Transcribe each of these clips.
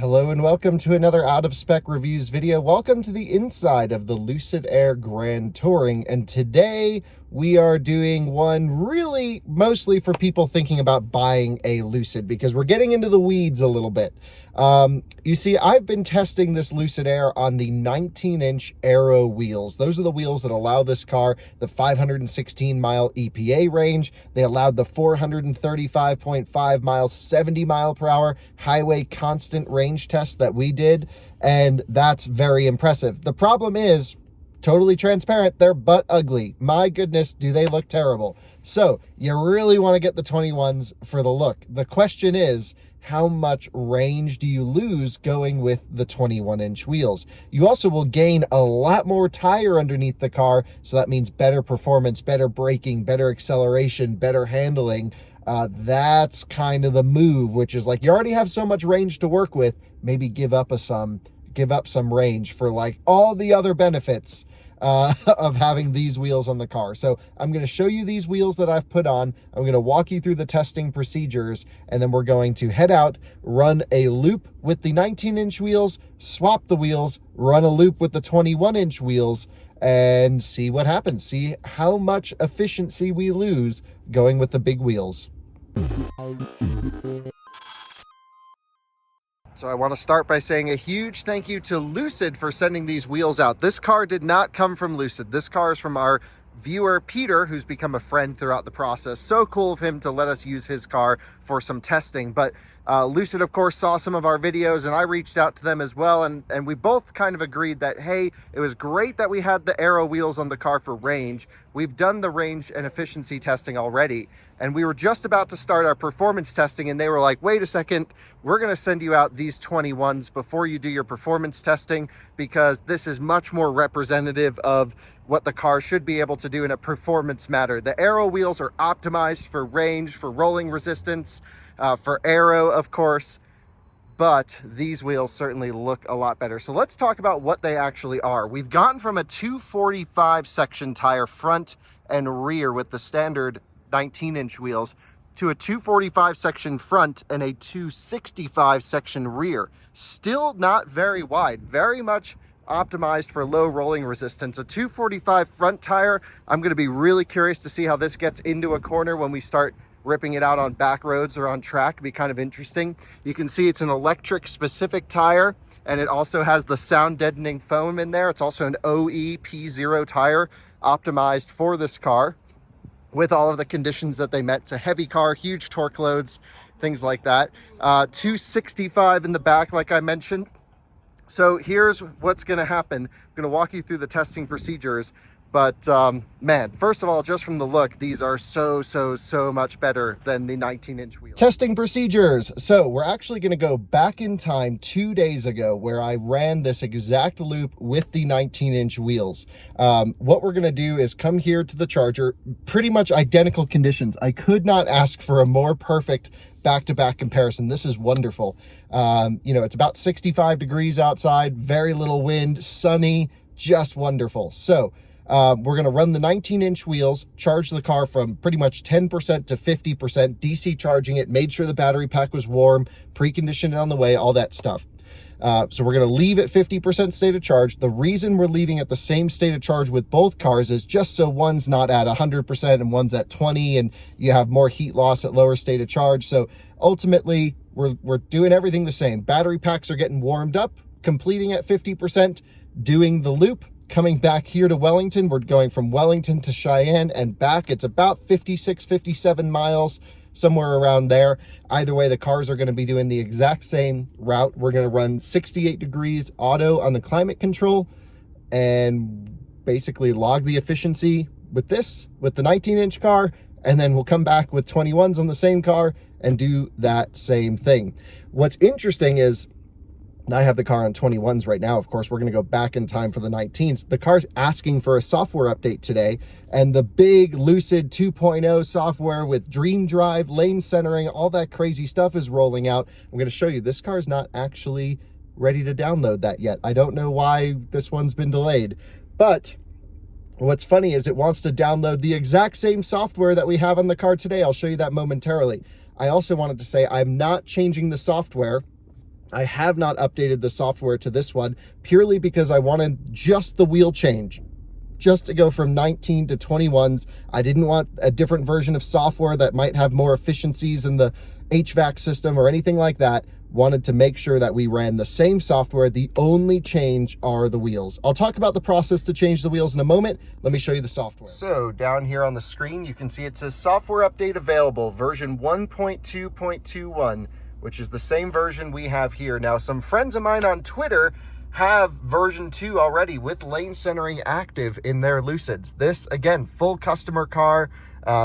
Hello and welcome to another Out of Spec Reviews video. Welcome to the inside of the Lucid Air Grand Touring, and today we are doing one really mostly for people thinking about buying a Lucid because we're getting into the weeds a little bit. You see, I've been testing this Lucid Air on the 19-inch Aero wheels. Those are the wheels that allow this car the 516-mile EPA range. They allowed the 435.5 miles, 70 mile per hour highway constant range test that we did, and that's very impressive. The problem is, totally transparent, they're butt ugly. My goodness, do they look terrible. So you really want to get the 21s for the look. The question is, how much range do you lose going with the 21-inch wheels? You also will gain a lot more tire underneath the car, so that means better performance, better braking, better acceleration, better handling. That's kind of the move, which is like, you already have so much range to work with, maybe give up some range for like all the other benefits of having these wheels on the car. So I'm going to show you these wheels that I've put on. I'm going to walk you through the testing procedures, and then we're going to head out, run a loop with the 19-inch wheels, swap the wheels, run a loop with the 21-inch wheels, and see what happens. See how much efficiency we lose going with the big wheels. So I want to start by saying a huge thank you to Lucid for sending these wheels out. This car did not come from Lucid. This car is from our viewer, Peter, who's become a friend throughout the process. So cool of him to let us use his car for some testing. But Lucid, of course, saw some of our videos, and I reached out to them as well. And we both kind of agreed that, hey, it was great that we had the Aero wheels on the car for range. We've done the range and efficiency testing already. And we were just about to start our performance testing, and they were like, wait a second, we're going to send you out these 21s before you do your performance testing, because this is much more representative of what the car should be able to do in a performance matter. The Aero wheels are optimized for range, for rolling resistance, for aero, of course, but these wheels certainly look a lot better. So let's talk about what they actually are. We've gone from a 245 section tire front and rear with the standard 19-inch wheels to a 245 section front and a 265 section rear. Still not very wide, very much optimized for low rolling resistance. A 245 front tire, I'm going to be really curious to see how this gets into a corner when we start ripping it out on back roads or on track. It'd be kind of interesting. You can see it's an electric specific tire, and it also has the sound deadening foam in there. It's also an OE P0 tire optimized for this car with all of the conditions that they met. It's a heavy car, huge torque loads, things like that. 265 in the back, like I mentioned. So here's what's going to happen. I'm going to walk you through the testing procedures. But man, first of all, just from the look, these are so much better than the 19-inch wheels. Testing procedures. So we're actually going to go back in time 2 days ago where I ran this exact loop with the 19-inch wheels. What we're going to do is come here to the charger, pretty much identical conditions. I could not ask for a more perfect back-to-back comparison. This is wonderful. You know, it's about 65 degrees outside, very little wind, sunny, just wonderful. So we're going to run the 19-inch wheels, charge the car from pretty much 10% to 50%, DC charging it, made sure the battery pack was warm, preconditioned it on the way, all that stuff. So we're going to leave at 50% state of charge. The reason we're leaving at the same state of charge with both cars is just so one's not at 100% and one's at 20, and you have more heat loss at lower state of charge. So ultimately, we're doing everything the same. Battery packs are getting warmed up, completing at 50%, doing the loop, coming back here to Wellington. We're going from Wellington to Cheyenne and back. It's about 56, 57 miles, somewhere around there. Either way, the cars are going to be doing the exact same route. We're going to run 68 degrees auto on the climate control and basically log the efficiency with the 19-inch car, and then we'll come back with 21s on the same car and do that same thing. What's interesting is, I have the car on 21s right now. Of course, we're going to go back in time for the 19s. The car's asking for a software update today, and the big Lucid 2.0 software with Dream Drive, lane centering, all that crazy stuff is rolling out. I'm going to show you this car is not actually ready to download that yet. I don't know why this one's been delayed, but what's funny is it wants to download the exact same software that we have on the car today. I'll show you that momentarily. I also wanted to say I'm not changing the software. I have not updated the software to this one purely because I wanted just the wheel change, just to go from 19 to 21s. I didn't want a different version of software that might have more efficiencies in the HVAC system or anything like that. Wanted to make sure that we ran the same software. The only change are the wheels. I'll talk about the process to change the wheels in a moment. Let me show you the software. So down here on the screen, you can see it says software update available, version 1.2.21, which is the same version we have here. Now, some friends of mine on Twitter have version 2 already with lane centering active in their Lucids. This, again, full customer car.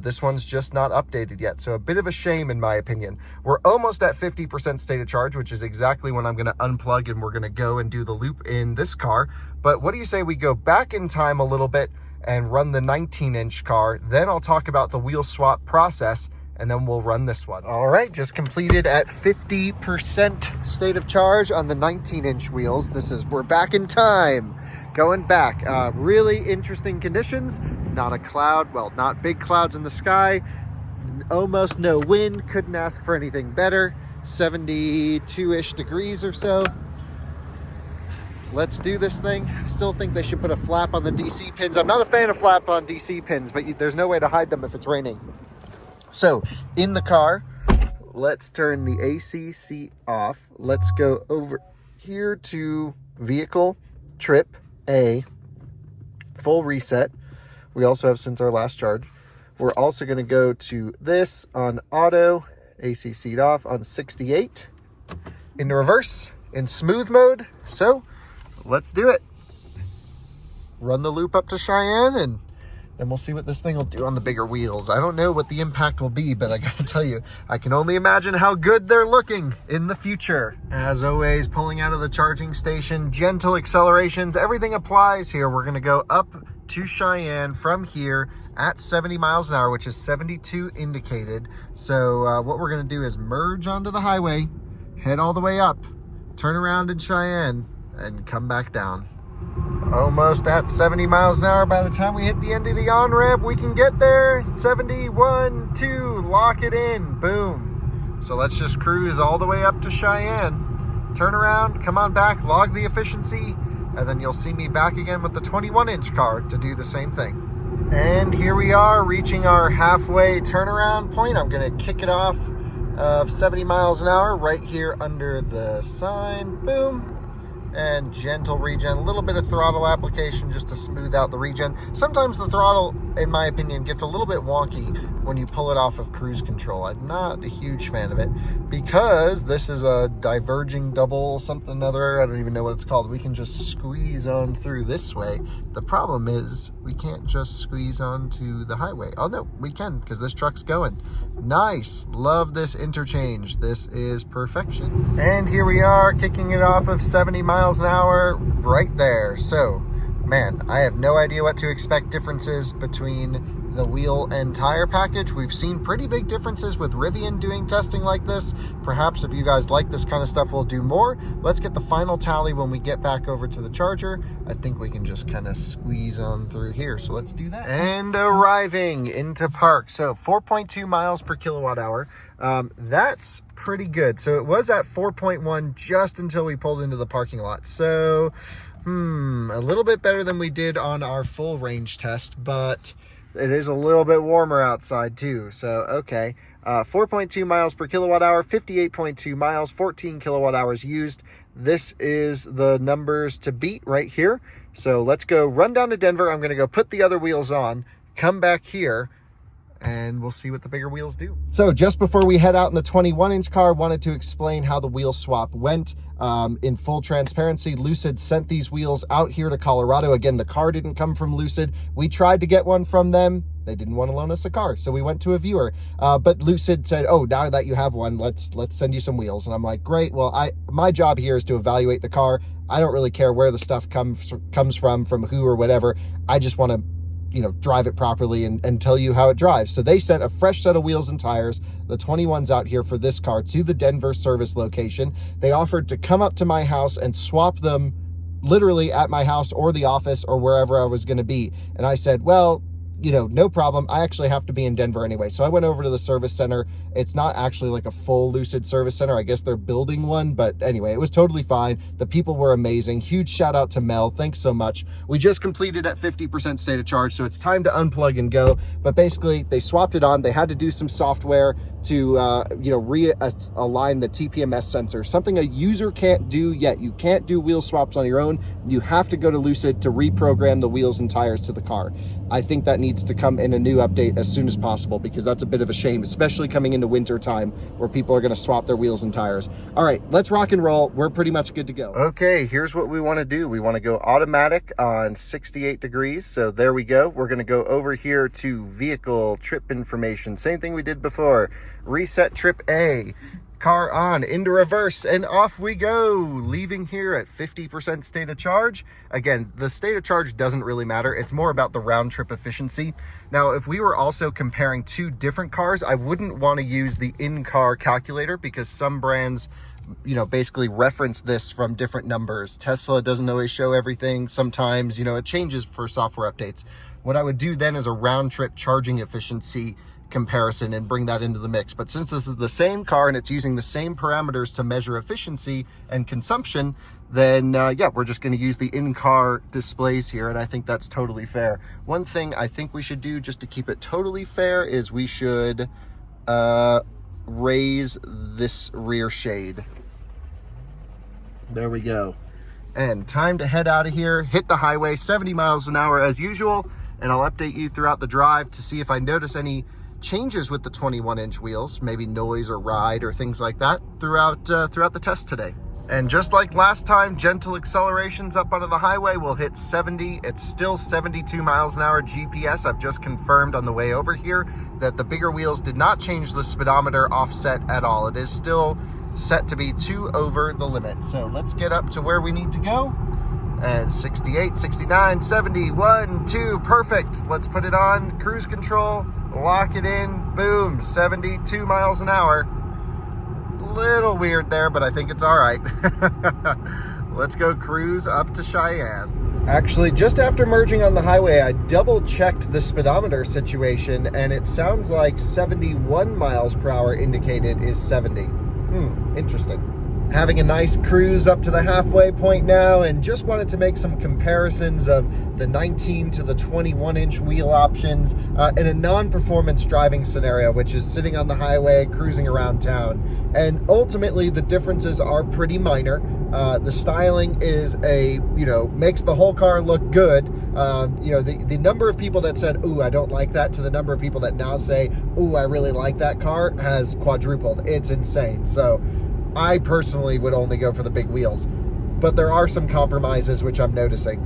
This one's just not updated yet, so a bit of a shame in my opinion. We're almost at 50% state of charge, which is exactly when I'm going to unplug and we're going to go and do the loop in this car. But what do you say we go back in time a little bit and run the 19-inch car? Then I'll talk about the wheel swap process, and then we'll run this one. All right, just completed at 50% state of charge on the 19-inch wheels. We're back in time. Going back, really interesting conditions. Not a cloud, well, not big clouds in the sky. Almost no wind, couldn't ask for anything better. 72-ish degrees or so. Let's do this thing. I still think they should put a flap on the DC pins. I'm not a fan of flap on DC pins, but there's no way to hide them if it's raining. So, in the car, let's turn the AC seat off. Let's go over here to vehicle, trip, A, full reset. We also have since our last charge. We're also going to go to this on auto, AC seat off on 68, into reverse, in smooth mode. So let's do it. Run the loop up to Cheyenne, and then we'll see what this thing will do on the bigger wheels. I don't know what the impact will be, but I gotta tell you, I can only imagine how good they're looking in the future. As always, pulling out of the charging station, gentle accelerations, everything applies here. We're gonna go up to Cheyenne from here at 70 miles an hour, which is 72 indicated. So what we're gonna do is merge onto the highway, head all the way up, turn around in Cheyenne, and come back down. Almost at 70 miles an hour. By the time we hit the end of the on-ramp, we can get there. 71, 2, lock it in, boom. So let's just cruise all the way up to Cheyenne, turn around, come on back, log the efficiency, and then you'll see me back again with the 21-inch car to do the same thing. And here we are, reaching our halfway turnaround point. I'm gonna kick it off of 70 miles an hour right here under the sign, boom. And gentle regen, a little bit of throttle application just to smooth out the regen. Sometimes the throttle, in my opinion, gets a little bit wonky when you pull it off of cruise control. I'm not a huge fan of it because this is a diverging double something other. I don't even know what it's called. We can just squeeze on through this way. The problem is we can't just squeeze onto the highway. Oh no, we can because this truck's going. Nice, love this interchange. This is perfection. And here we are kicking it off of 70 miles an hour right there. So, man, I have no idea what to expect differences between the wheel and tire package. We've seen pretty big differences with Rivian doing testing like this. Perhaps if you guys like this kind of stuff, we'll do more. Let's get the final tally when we get back over to the charger. I think we can just kind of squeeze on through here. So let's do that. And arriving into park. So 4.2 miles per kilowatt hour. That's pretty good. So it was at 4.1 just until we pulled into the parking lot. So, a little bit better than we did on our full range test, but it is a little bit warmer outside too. So, okay. 4.2 miles per kilowatt hour, 58.2 miles, 14 kilowatt hours used. This is the numbers to beat right here. So let's go run down to Denver. I'm going to go put the other wheels on, come back here, and we'll see what the bigger wheels do. So just before we head out in the 21-inch car, wanted to explain how the wheel swap went. In full transparency, Lucid sent these wheels out here to Colorado. Again, the car didn't come from Lucid. We tried to get one from them. They didn't want to loan us a car, so we went to a viewer. But Lucid said, oh, now that you have one, let's send you some wheels. And I'm like, great. Well, my job here is to evaluate the car. I don't really care where the stuff comes from who or whatever. I just want to drive it properly and tell you how it drives. So they sent a fresh set of wheels and tires, the 21s out here for this car, to the Denver service location. They offered to come up to my house and swap them literally at my house or the office or wherever I was going to be. And I said, well, no problem. I actually have to be in Denver anyway. So I went over to the service center. It's not actually like a full Lucid service center. I guess they're building one, but anyway, it was totally fine. The people were amazing. Huge shout out to Mel. Thanks so much. We just completed at 50% state of charge, so it's time to unplug and go. But basically, they swapped it on. They had to do some software to, realign the TPMS sensor, something a user can't do yet. You can't do wheel swaps on your own. You have to go to Lucid to reprogram the wheels and tires to the car. I think that needs to come in a new update as soon as possible, because that's a bit of a shame, especially coming into winter time where people are going to swap their wheels and tires. All right, let's rock and roll. We're pretty much good to go. Okay, here's what we want to do. We want to go automatic on 68 degrees. So there we go. We're going to go over here to vehicle trip information. Same thing we did before. Reset trip A. Car on, into reverse, and off we go, leaving here at 50% state of charge. Again, the state of charge doesn't really matter. It's more about the round trip efficiency. Now, if we were also comparing two different cars, I wouldn't want to use the in-car calculator, because some brands, basically reference this from different numbers. Tesla doesn't always show everything. Sometimes, it changes for software updates. What I would do then is a round trip charging efficiency comparison and bring that into the mix. But since this is the same car and it's using the same parameters to measure efficiency and consumption, then we're just going to use the in-car displays here, and I think that's totally fair. One thing I think we should do just to keep it totally fair is we should raise this rear shade. There we go. And time to head out of here, hit the highway, 70 miles an hour as usual, and I'll update you throughout the drive to see if I notice any changes with the 21-inch wheels, maybe noise or ride or things like that throughout the test today. And just like last time, gentle accelerations up onto the highway will hit 70. It's still 72 miles an hour GPS. I've just confirmed on the way over here that the bigger wheels did not change the speedometer offset at all. It is still set to be 2 over the limit. So let's get up to where we need to go. And 68, 69, 70, 1, 2, perfect. Let's put it on cruise control, lock it in, boom, 72 miles an hour. Little weird there, but I think it's all right. Let's go cruise up to Cheyenne. Actually, just after merging on the highway, I double checked the speedometer situation, and it sounds like 71 miles per hour indicated is 70. Interesting. Having a nice cruise up to the halfway point now, and just wanted to make some comparisons of the 19 to the 21-inch wheel options in a non-performance driving scenario, which is sitting on the highway, cruising around town. And ultimately, the differences are pretty minor. The styling is makes the whole car look good. The number of people that said, "Ooh, I don't like that," to the number of people that now say, "Ooh, I really like that car," has quadrupled. It's insane. So I personally would only go for the big wheels, but there are some compromises which I'm noticing,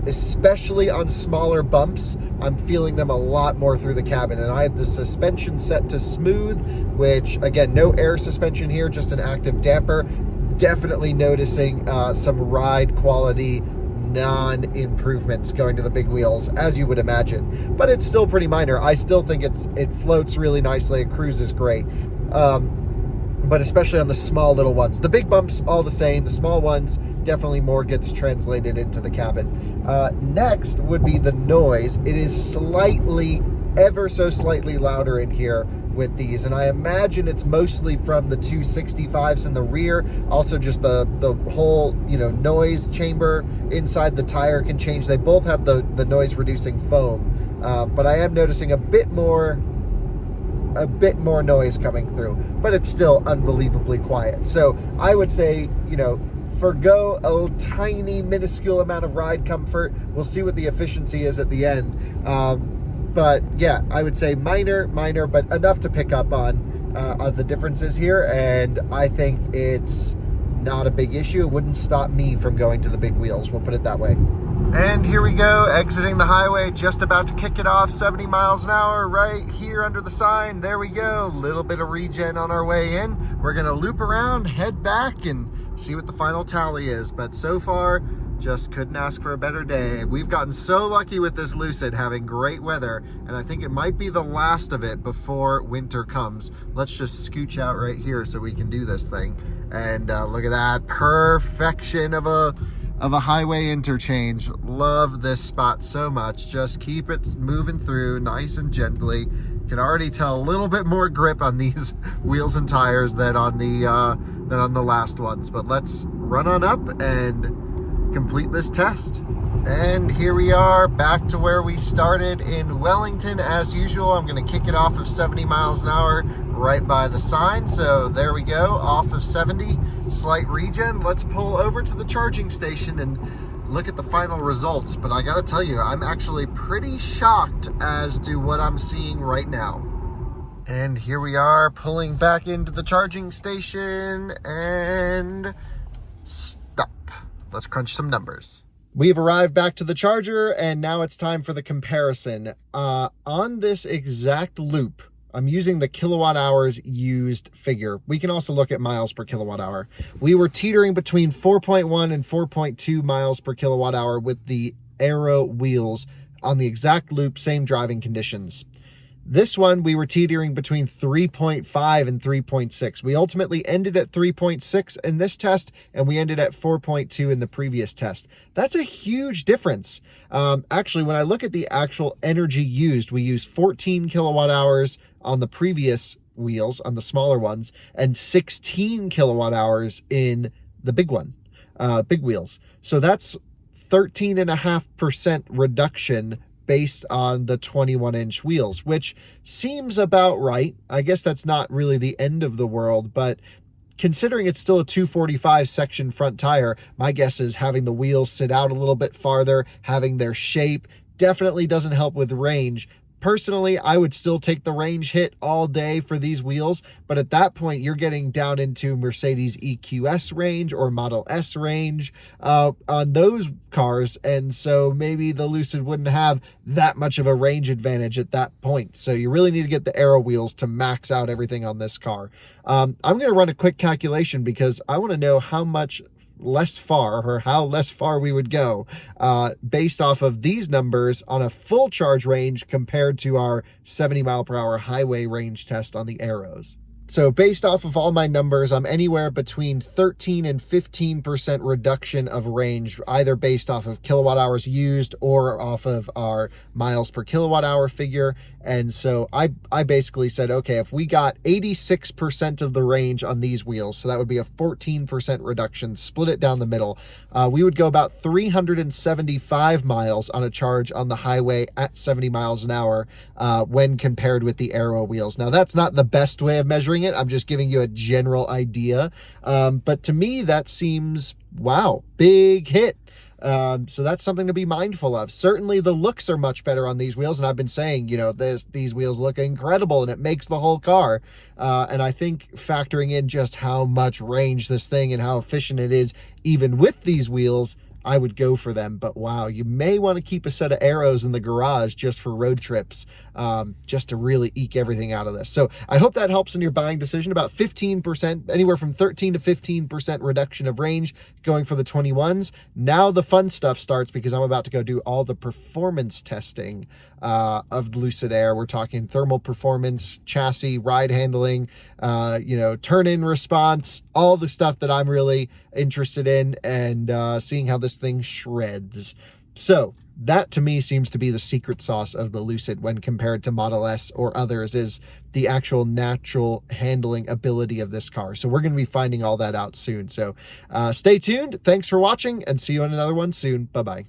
especially on smaller bumps. I'm feeling them a lot more through the cabin, and I have the suspension set to smooth, which again, no air suspension here, just an active damper. Definitely noticing some ride quality non-improvements going to the big wheels, as you would imagine, but it's still pretty minor. I still think it floats really nicely. It cruises great. But especially on the small little ones. The big bumps, all the same. The small ones, definitely more gets translated into the cabin. Next would be the noise. It is ever so slightly louder in here with these, and I imagine it's mostly from the 265s in the rear. Also just the whole noise chamber inside the tire can change. They both have the noise reducing foam, but I am noticing a bit more noise coming through, but it's still unbelievably quiet. So I would say, forgo a tiny minuscule amount of ride comfort. We'll see what the efficiency is at the end. But yeah, I would say minor, but enough to pick up on the differences here. And I think it's not a big issue. It wouldn't stop me from going to the big wheels. We'll put it that way. And here we go, exiting the highway, just about to kick it off, 70 miles an hour right here under the sign. There we go, little bit of regen on our way in. We're gonna loop around, head back, and see what the final tally is. But so far, just couldn't ask for a better day. We've gotten so lucky with this Lucid having great weather, and I think it might be the last of it before winter comes. Let's just scooch out right here so we can do this thing. And look at that, perfection of a of a highway interchange. Love this spot so much. Just keep it moving through nice and gently. Can already tell a little bit more grip on these wheels and tires than on the last ones. But let's run on up and complete this test. And here we are back to where we started in Wellington. As usual, I'm going to kick it off of 70 miles an hour right by the sign. So there we go, off of 70, slight regen. Let's pull over to the charging station and look at the final results. But I gotta tell you, I'm actually pretty shocked as to what I'm seeing right now. And here we are pulling back into the charging station and stop. Let's crunch some numbers. We've arrived back to the charger, and now it's time for the comparison. On this exact loop, I'm using the kilowatt hours used figure. We can also look at miles per kilowatt hour. We were teetering between 4.1 and 4.2 miles per kilowatt hour with the Aero wheels on the exact loop, same driving conditions. This one, we were teetering between 3.5 and 3.6. We ultimately ended at 3.6 in this test, and we ended at 4.2 in the previous test. That's a huge difference. Actually, when I look at the actual energy used, we used 14 kilowatt hours on the previous wheels, on the smaller ones, and 16 kilowatt hours in the big one, big wheels. So that's 13.5% reduction based on the 21-inch wheels, which seems about right. I guess that's not really the end of the world, but considering it's still a 245 section front tire, my guess is having the wheels sit out a little bit farther, having their shape, definitely doesn't help with range. Personally, I would still take the range hit all day for these wheels, but at that point, you're getting down into Mercedes EQS range or Model S range on those cars, and so maybe the Lucid wouldn't have that much of a range advantage at that point. So you really need to get the Aero wheels to max out everything on this car. I'm going to run a quick calculation because I want to know how much less far, or how less far we would go based off of these numbers on a full charge range compared to our 70 mile per hour highway range test on the Aeros. So based off of all my numbers, I'm anywhere between 13 and 15% reduction of range, either based off of kilowatt hours used or off of our miles per kilowatt hour figure. And so I basically said, okay, if we got 86% of the range on these wheels, so that would be a 14% reduction, split it down the middle, we would go about 375 miles on a charge on the highway at 70 miles an hour when compared with the Aero wheels. Now, that's not the best way of measuring it. I'm just giving you a general idea. But to me, that seems, wow, big hit. So that's something to be mindful of. Certainly the looks are much better on these wheels, and I've been saying, you know, these wheels look incredible and it makes the whole car. And I think factoring in just how much range this thing and how efficient it is, even with these wheels, I would go for them. But wow, you may want to keep a set of Aeros in the garage just for road trips, just to really eke everything out of this. So I hope that helps in your buying decision. About 15%, anywhere from 13 to 15% reduction of range going for the 21s. Now the fun stuff starts, because I'm about to go do all the performance testing of Lucid Air. We're talking thermal performance, chassis, ride handling, turn-in response, all the stuff that I'm really interested in, and seeing how this thing shreds. So that to me seems to be the secret sauce of the Lucid when compared to Model S or others, is the actual natural handling ability of this car. So we're going to be finding all that out soon. So stay tuned. Thanks for watching, and see you on another one soon. Bye-bye.